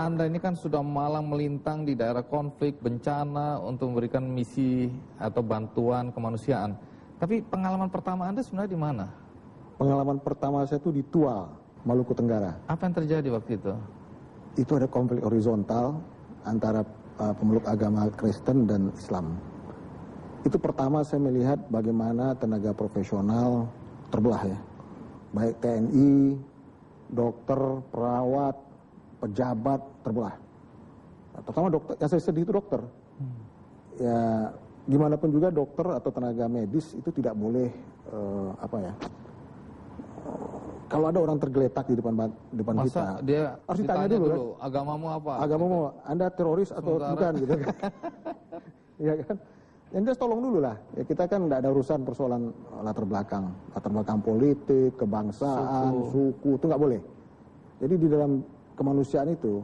Anda ini kan sudah malang melintang di daerah konflik, bencana untuk memberikan misi atau bantuan kemanusiaan. Tapi pengalaman pertama Anda sebenarnya di mana? Pengalaman pertama saya itu di Tual, Maluku Tenggara. Apa yang terjadi waktu itu? Itu ada konflik horizontal antara pemeluk agama Kristen dan Islam. Itu pertama saya melihat bagaimana tenaga profesional terbelah ya. Baik TNI, dokter, perawat, pejabat terbelah. Terutama dokter, yang saya sedih itu dokter. Ya, gimana pun juga dokter atau tenaga medis itu tidak boleh kalau ada orang tergeletak di depan Masa kita, dia harus ditanya dulu kan? Agamamu apa? Agamamu, Anda teroris atau bukan gitu kan? Iya kan? Yang jelas tolong dulu lah. Ya, kita kan tidak ada urusan persoalan latar belakang politik, kebangsaan, suku itu nggak boleh. Jadi di dalam kemanusiaan itu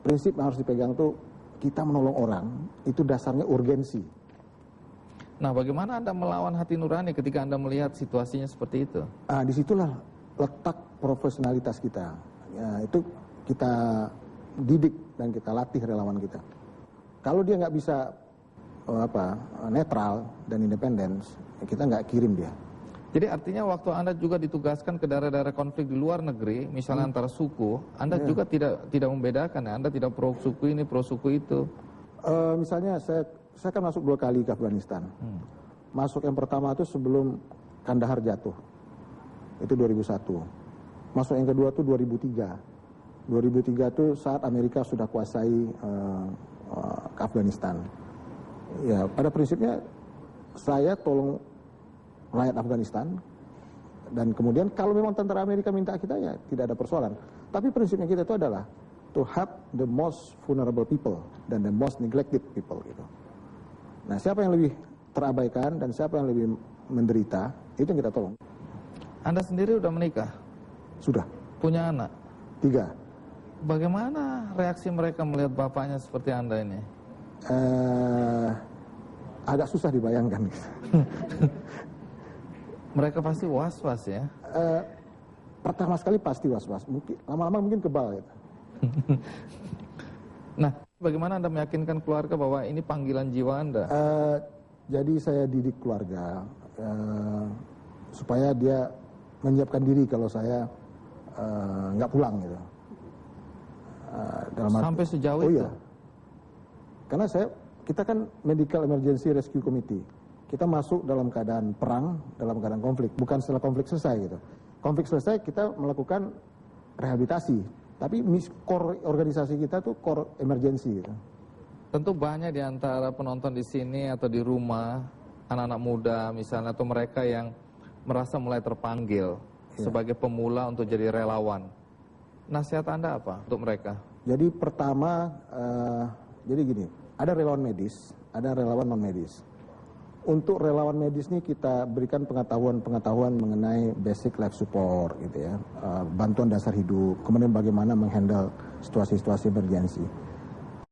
prinsip yang harus dipegang tuh kita menolong orang itu dasarnya urgensi. Nah, bagaimana Anda melawan hati nurani ketika Anda melihat situasinya seperti itu? Disitulah letak profesionalitas kita. Ya, itu kita didik dan kita latih relawan kita. Kalau dia nggak bisa netral dan independen, kita nggak kirim dia. Jadi artinya waktu Anda juga ditugaskan ke daerah-daerah konflik di luar negeri, misalnya antara suku, Anda juga tidak membedakan ya, Anda tidak pro suku ini, pro suku itu. Misalnya saya kan masuk 2 kali ke Afghanistan. Masuk yang pertama itu sebelum Kandahar jatuh, itu 2001. Masuk yang kedua itu 2003. 2003 itu saat Amerika sudah kuasai ke Afghanistan. Ya, pada prinsipnya saya tolong rakyat Afghanistan, dan kemudian kalau memang tentara Amerika minta kita, ya tidak ada persoalan. Tapi prinsipnya kita itu adalah to help the most vulnerable people dan the most neglected people gitu. Nah, siapa yang lebih terabaikan dan siapa yang lebih menderita, itu yang kita tolong. Anda sendiri udah menikah? Sudah. Punya anak? 3. Bagaimana reaksi mereka melihat bapaknya seperti Anda ini? Agak susah dibayangkan. Mereka pasti was-was ya? Pertama sekali pasti was-was. Mungkin lama-lama mungkin kebal gitu. Nah, bagaimana Anda meyakinkan keluarga bahwa ini panggilan jiwa Anda? Jadi saya didik keluarga supaya dia menyiapkan diri kalau saya nggak pulang gitu. Sampai sejauh itu? Iya. Karena kita kan Medical Emergency Rescue Committee. Kita masuk dalam keadaan perang, dalam keadaan konflik. Bukan setelah konflik selesai gitu. Konflik selesai kita melakukan rehabilitasi. Tapi core organisasi kita tuh core emergency gitu. Tentu banyak di antara penonton di sini atau di rumah, anak-anak muda misalnya, atau mereka yang merasa mulai terpanggil sebagai pemula untuk jadi relawan. Nasihat Anda apa untuk mereka? Jadi pertama, jadi gini, ada relawan medis, ada relawan non-medis. Untuk relawan medis ini kita berikan pengetahuan mengenai basic life support gitu ya, bantuan dasar hidup, kemudian bagaimana menghandle situasi-situasi emergensi.